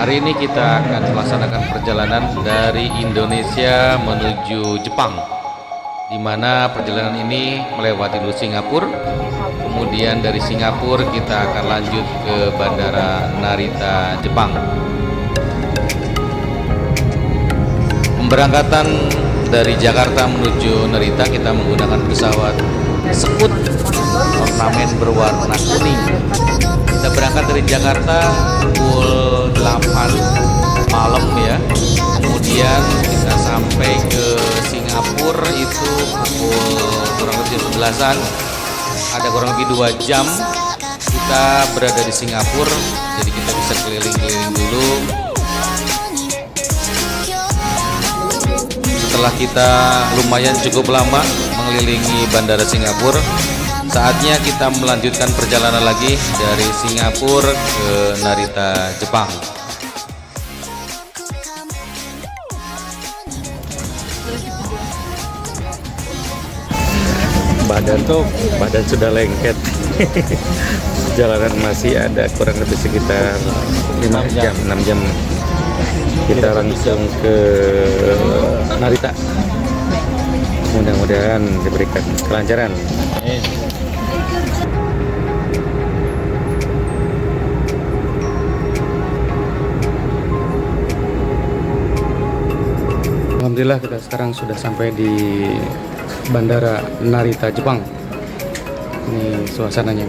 Hari ini kita akan melaksanakan perjalanan dari Indonesia menuju Jepang, di mana perjalanan ini melewati dulu Singapura. Kemudian dari Singapura kita akan lanjut ke Bandara Narita, Jepang. Pemberangkatan dari Jakarta menuju Narita kita menggunakan pesawat Scoot ornamen berwarna kuning. Kita berangkat dari Jakarta pukul 8 malam ya. Kemudian kita sampai ke Singapura itu pukul kurang lebih 11-an. Ada kurang lebih 2 jam kita berada di Singapura. Jadi kita bisa keliling-keliling dulu. Setelah kita lumayan cukup lama mengelilingi Bandara Singapura, saatnya kita melanjutkan perjalanan lagi dari Singapura ke Narita, Jepang. Badan sudah lengket. Perjalanan masih ada kurang lebih sekitar 6 jam. Kita langsung ke Narita. Mudah-mudahan diberikan kelancaran. Alhamdulillah kita sekarang sudah sampai di Bandara Narita, Jepang. Ini suasananya.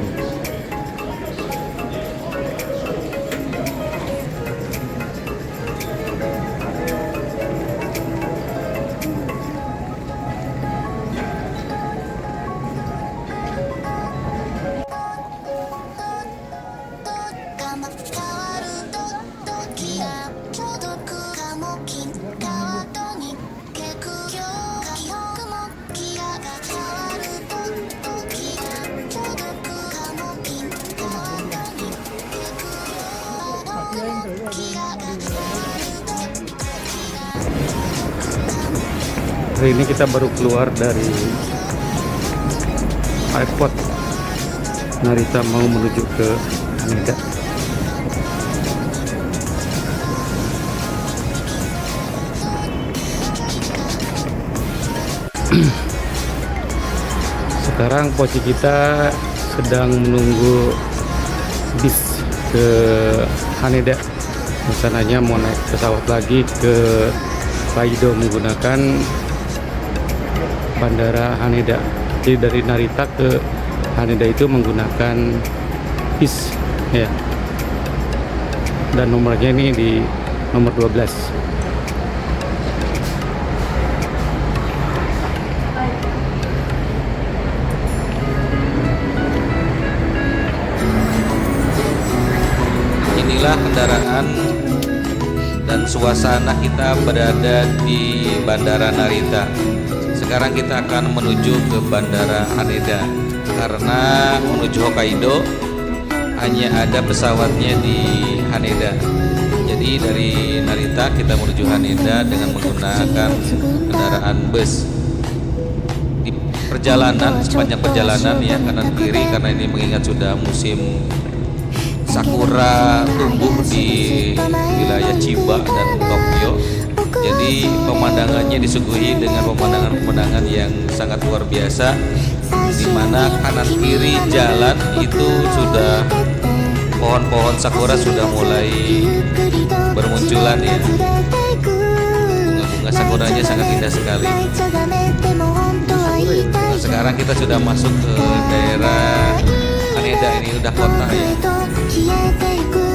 Hari ini kita baru keluar dari airport Narita mau menuju ke Haneda. Sekarang posisi kita sedang menunggu bis ke Haneda. Rencananya mau naik pesawat lagi ke Hokkaido menggunakan Bandara Haneda. Jadi dari Narita ke Haneda itu menggunakan bis ya. Dan nomornya ini di nomor 12. Inilah kendaraan dan suasana kita berada di Bandara Narita. Sekarang kita akan menuju ke Bandara Haneda karena menuju Hokkaido hanya ada pesawatnya di Haneda. Jadi dari Narita kita menuju Haneda dengan menggunakan kendaraan bus. Di perjalanan, sepanjang perjalanan ya kanan kiri, karena ini mengingat sudah musim sakura tumbuh di wilayah Chiba dan Tokyo. Jadi pemandangannya disuguhi dengan pemandangan-pemandangan yang sangat luar biasa, di mana kanan kiri jalan itu sudah pohon-pohon sakura sudah mulai bermunculan ya. Bunga-bunga sakuranya sangat indah sekali. Nah, sekarang kita sudah masuk ke daerah Haneda, ini udah kota ya,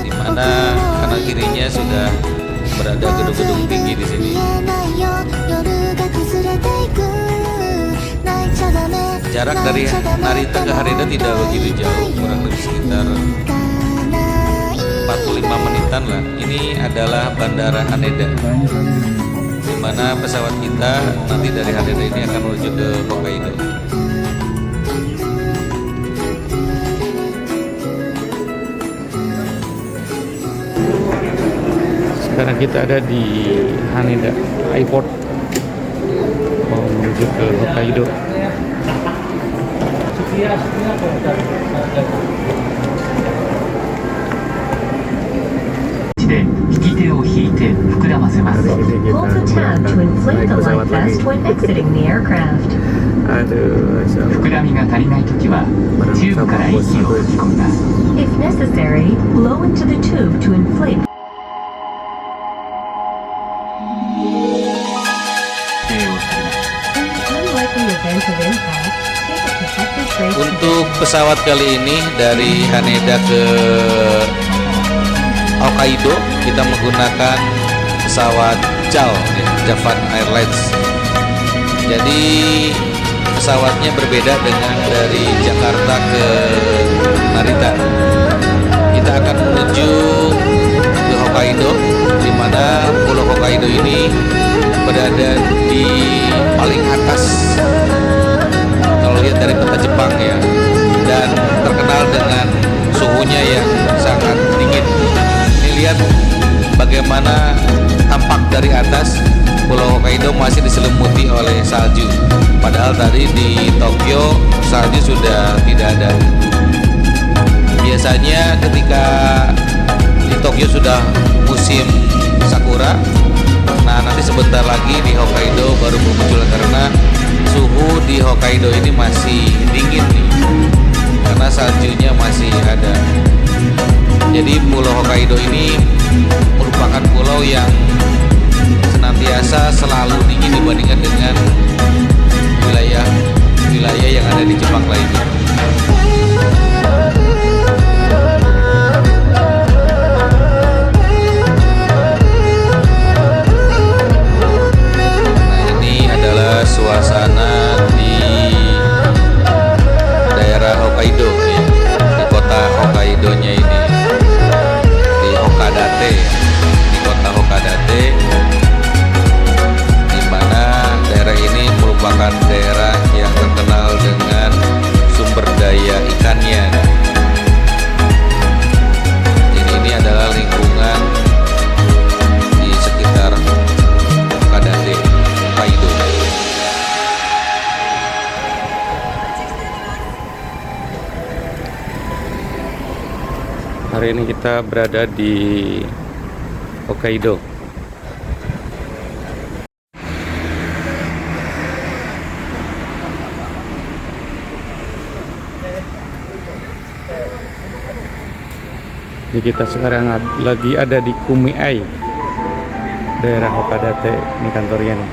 di mana kanan kirinya sudah berada gedung-gedung tinggi di sini. Jarak dari Narita ke Haneda tidak begitu jauh, kurang lebih sekitar 45 menitan lah. Ini adalah Bandara Haneda, di mana pesawat kita nanti dari Haneda ini akan menuju ke Hokkaido. Sekarang kita ada di Haneda Airport mau menuju ke Hokkaido. せま Hari す。 ini kita Hold the tab to berangkat inflate naik the pesawat life lagi. vest when exiting the aircraft. Aduh, Masya Allah. 膨らみが足りないときはチューブから息を吹き込みます。 If necessary, blow into the tube to inflate. 礼をされます。 In the unlikely event of impact, take a protective brake. Untuk pesawat kali ini dari Haneda ke Hokkaido kita menggunakan pesawat JAL, ya, Japan Airlines. Jadi pesawatnya berbeda dengan dari Jakarta ke Narita. Kita akan menuju ke Hokkaido, di mana Pulau Hokkaido ini berada di paling atas kalau lihat dari peta Jepang ya, dan terkenal dengan suhunya yang sangat dingin. Ini lihat bagaimana tampak dari atas. Pulau Hokkaido masih diselimuti oleh salju, padahal tadi di Tokyo salju sudah tidak ada. Biasanya ketika di Tokyo sudah musim sakura, nah nanti sebentar lagi di Hokkaido baru bermunculan, karena suhu di Hokkaido ini masih dingin nih, karena saljunya masih ada. Jadi Pulau Hokkaido ini merupakan pulau yang senantiasa selalu dingin dibandingkan dengan wilayah yang ada di Jepang lainnya. Nah, ini adalah suasana di daerah Hokkaido ya, di kota Hokkaidonya ini, di Hakodate ya, di kota Hakodate, di mana daerah ini merupakan daerah yang terkenal dengan sumber daya ikannya. Jadi ini adalah lingkungan di sekitar Hakodate, Hokkaido. Hari ini kita berada di Hokkaido. Jadi kita sekarang lagi ada di Kumiai, daerah Hakodate. Ini kantornya nih.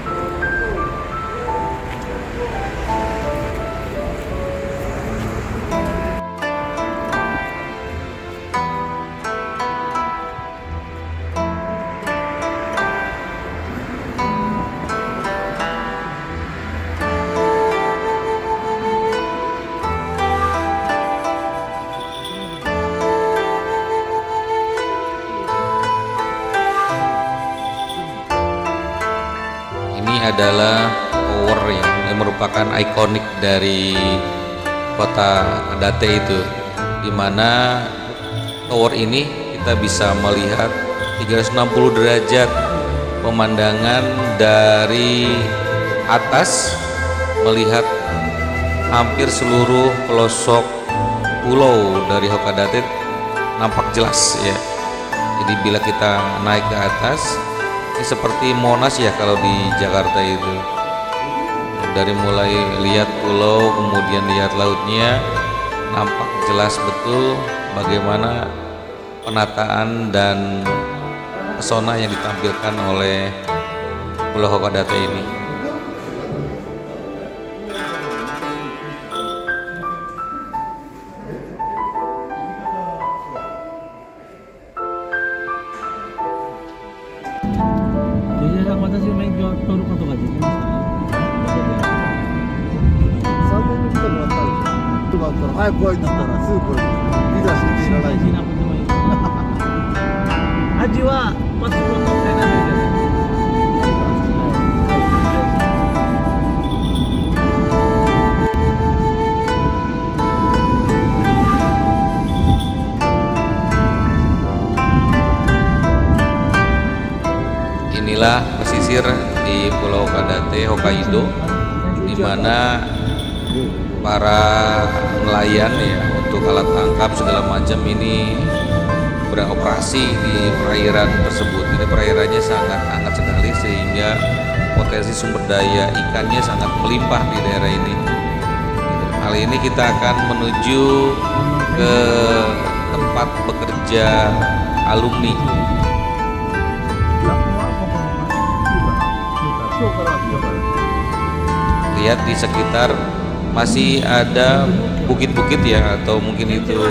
Ini adalah tower yang merupakan ikonik dari kota Hakodate itu, di mana tower ini kita bisa melihat 360 derajat pemandangan dari atas, melihat hampir seluruh pelosok pulau dari Hakodate nampak jelas ya. Jadi bila kita naik ke atas, ini seperti Monas ya kalau di Jakarta itu. Dari mulai lihat pulau, kemudian lihat lautnya, nampak jelas betul bagaimana penataan dan pesona yang ditampilkan oleh Pulau Hakodate ini. Inilah pesisir di Pulau Hakodate, Hokkaido, di mana para nelayan ya untuk alat tangkap segala macam ini beroperasi di perairan tersebut. Ini perairannya sangat hangat sekali sehingga potensi sumber daya ikannya sangat melimpah di daerah ini. Kali ini kita akan menuju ke tempat bekerja alumni. Lihat di sekitar masih ada bukit-bukit ya, atau mungkin itu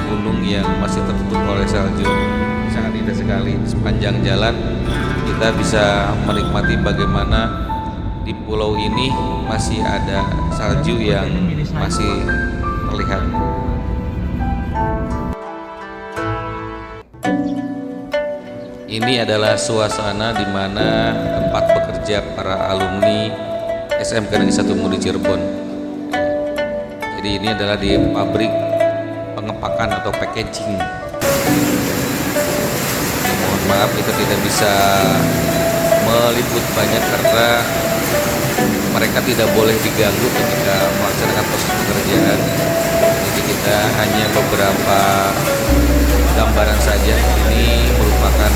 gunung yang masih tertutup oleh salju. Sangat indah sekali. Sepanjang jalan kita bisa menikmati bagaimana di pulau ini masih ada salju yang masih terlihat. Ini adalah suasana di mana tempat bekerja para alumni SMK Negeri 1 Muri Cirebon. Jadi ini adalah di pabrik pengepakan atau packaging. Mohon maaf kita tidak bisa meliput banyak karena mereka tidak boleh diganggu ketika melaksanakan proses pekerjaan. Jadi kita hanya beberapa gambaran saja. Ini merupakan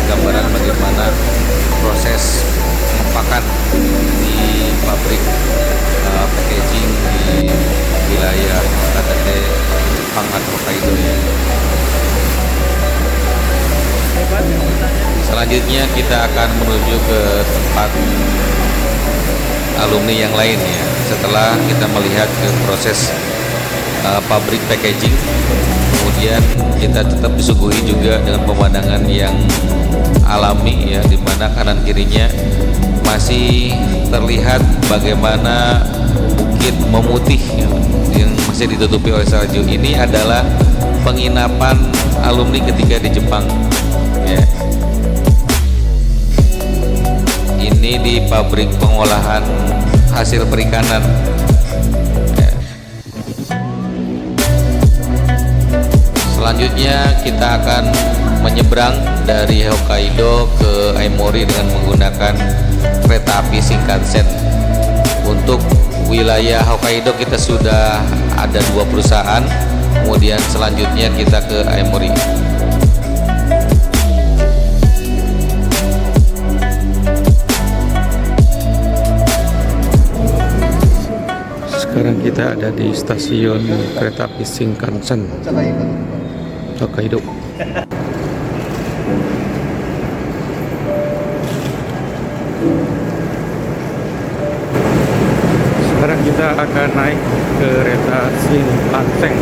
gambaran bagaimana proses pengepakan di pabrik packaging di wilayah KTT Jepang atau Hokkaido ya. Selanjutnya kita akan menuju ke tempat alumni yang lain ya. Setelah kita melihat ke proses pabrik packaging, kemudian kita tetap disuguhi juga dengan pemandangan yang alami ya, di mana kanan kirinya masih terlihat bagaimana bukit memutih ya, yang masih ditutupi oleh salju. Ini adalah penginapan alumni ketika di Jepang ya. Ini di pabrik pengolahan hasil perikanan ya. Selanjutnya kita akan menyeberang dari Hokkaido ke Aomori dengan menggunakan kereta api Shinkansen. Untuk wilayah Hokkaido kita sudah ada 2 perusahaan, kemudian selanjutnya kita ke Aomori. Sekarang kita ada di stasiun kereta api Shinkansen Hokkaido. Sekarang kita akan naik kereta Shinkansen.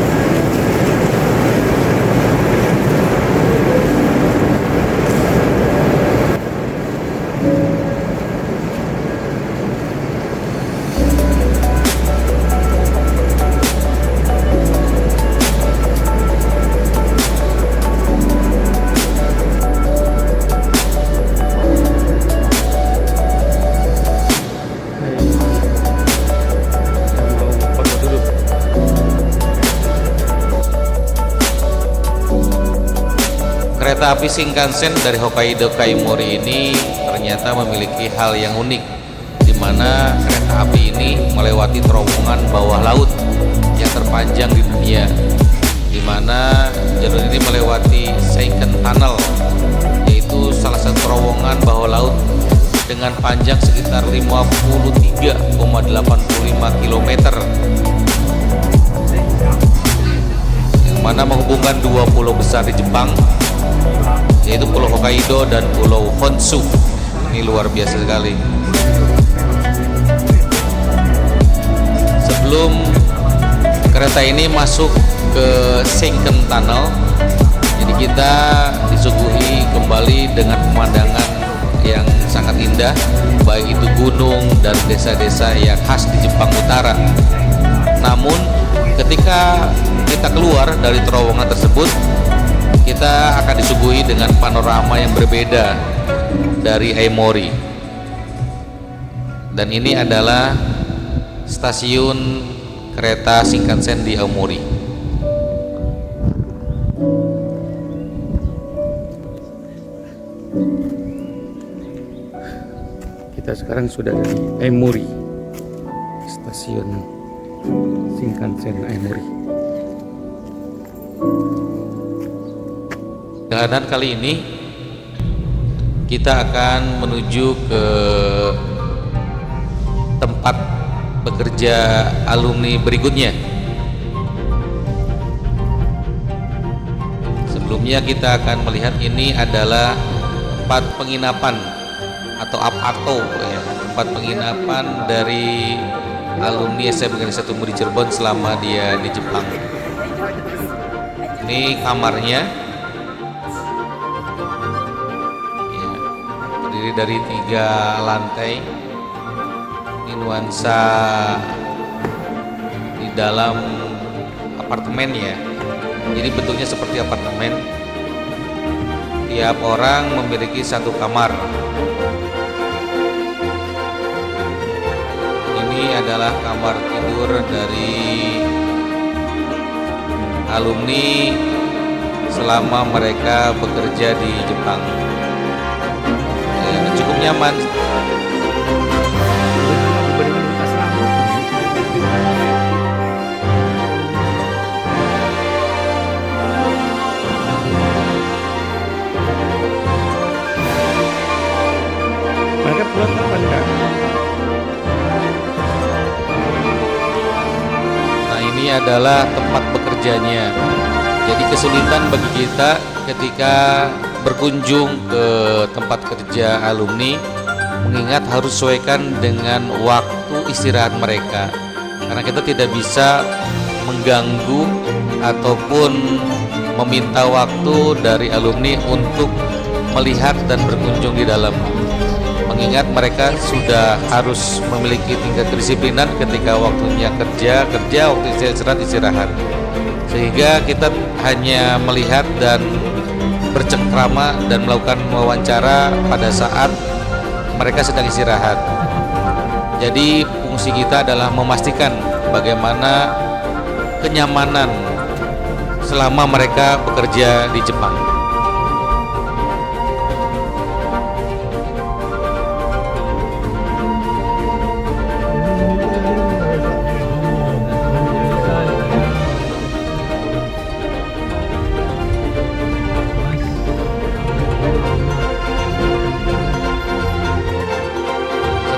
Kereta api Shinkansen dari Hokkaido ke Aomori ini ternyata memiliki hal yang unik, di mana kereta api ini melewati terowongan bawah laut yang terpanjang di dunia, di mana jalur ini melewati Seiken Tunnel, yaitu salah satu terowongan bawah laut dengan panjang sekitar 53,85 km, yang mana menghubungkan 2 pulau besar di Jepang, yaitu Pulau Hokkaido dan Pulau Honshu. Ini luar biasa sekali. Sebelum kereta ini masuk ke Seiken Tunnel, jadi kita disuguhi kembali dengan pemandangan yang sangat indah, baik itu gunung dan desa-desa yang khas di Jepang Utara. Namun ketika kita keluar dari terowongan tersebut, kita akan disuguhi dengan panorama yang berbeda dari Aomori. Dan ini adalah stasiun kereta Shinkansen di Aomori. Kita sekarang sudah di Aomori, stasiun Shinkansen Aomori. perjalanan kali ini kita akan menuju ke tempat bekerja alumni berikutnya. Sebelumnya kita akan melihat ini adalah tempat penginapan atau apato ya, tempat penginapan dari alumni SMA Negeri 1 Muri Cirebon selama dia di Jepang. Ini kamarnya ya, terdiri dari 3 lantai. Ini nuansa di dalam apartemen ya, jadi bentuknya seperti apartemen. Tiap orang memiliki 1 kamar. Ini adalah kamar tidur dari alumni selama mereka bekerja di Jepang. Cukup nyaman. Mereka pulang kapan, Kak? Nah, ini adalah tempat bekerjanya. Jadi kesulitan bagi kita ketika berkunjung ke tempat kerja alumni, mengingat harus sesuaikan dengan waktu istirahat mereka. Karena kita tidak bisa mengganggu ataupun meminta waktu dari alumni untuk melihat dan berkunjung di dalam. Mengingat mereka sudah harus memiliki tingkat kedisiplinan ketika waktunya kerja, waktu istirahat. Sehingga kita hanya melihat dan bercengkrama dan melakukan wawancara pada saat mereka sedang istirahat. Jadi fungsi kita adalah memastikan bagaimana kenyamanan selama mereka bekerja di Jepang.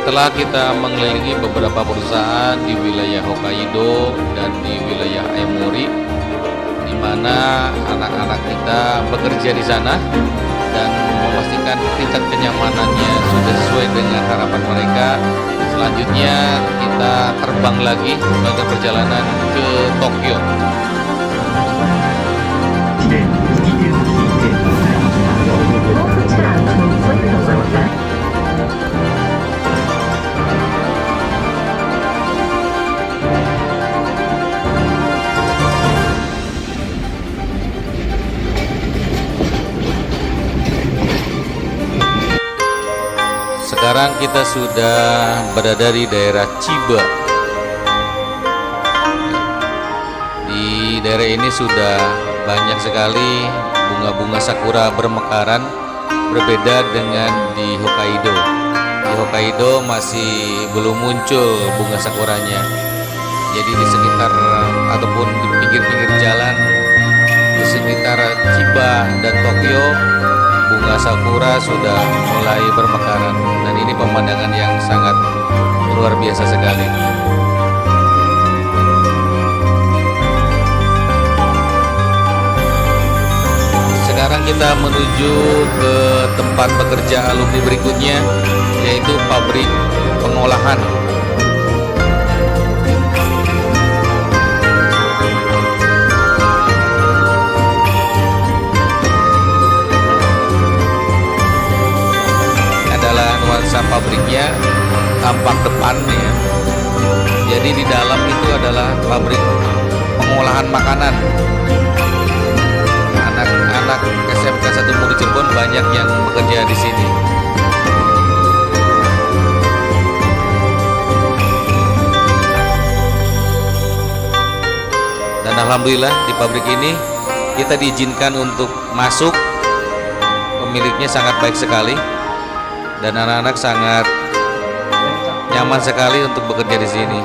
Setelah kita mengelilingi beberapa perusahaan di wilayah Hokkaido dan di wilayah Aomori, di mana anak-anak kita bekerja di sana dan memastikan tingkat kenyamanannya sudah sesuai dengan harapan mereka, selanjutnya kita terbang lagi melakukan perjalanan ke Tokyo. で、右手を引いてお座りください。こちら、お座りください。 Sekarang kita sudah berada di daerah Chiba. Di daerah ini sudah banyak sekali bunga-bunga sakura bermekaran, berbeda dengan di Hokkaido. Di Hokkaido masih belum muncul bunga sakuranya. Jadi di sekitar ataupun di pinggir-pinggir jalan di sekitar Chiba dan Tokyo, bunga sakura sudah mulai bermekaran dan ini pemandangan yang sangat luar biasa sekali. Sekarang kita menuju ke tempat bekerja alumni berikutnya, yaitu pabrik pengolahan. Nuansa pabriknya tampak depannya. Jadi di dalam itu adalah pabrik pengolahan makanan. Anak-anak SMK 1 Muri Cirebon banyak yang bekerja di sini. Dan alhamdulillah di pabrik ini kita diizinkan untuk masuk. Pemiliknya sangat baik sekali. Dan anak-anak sangat nyaman sekali untuk bekerja di sini.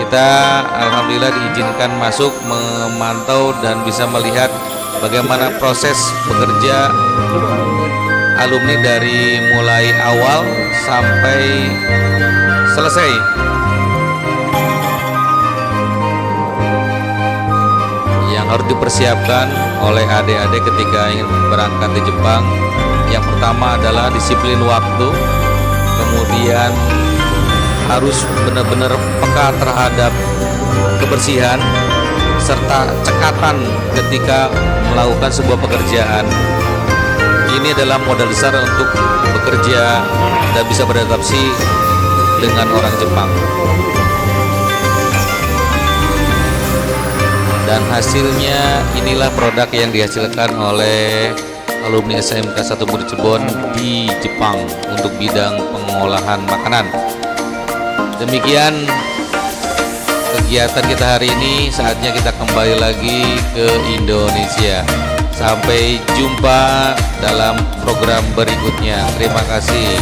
Kita alhamdulillah diizinkan masuk, memantau dan bisa melihat bagaimana proses bekerja alumni dari mulai awal sampai selesai. Yang harus dipersiapkan oleh adik-adik ketika ingin berangkat di Jepang, yang pertama adalah disiplin waktu, kemudian harus benar-benar peka terhadap kebersihan serta cekatan ketika melakukan sebuah pekerjaan. Ini adalah modal besar untuk bekerja dan bisa beradaptasi dengan orang Jepang. Dan hasilnya inilah produk yang dihasilkan oleh alumni SMK 1 Budi Cirebon di Jepang untuk bidang pengolahan makanan. Demikian kegiatan kita hari ini, saatnya kita kembali lagi ke Indonesia. Sampai jumpa dalam program berikutnya. Terima kasih.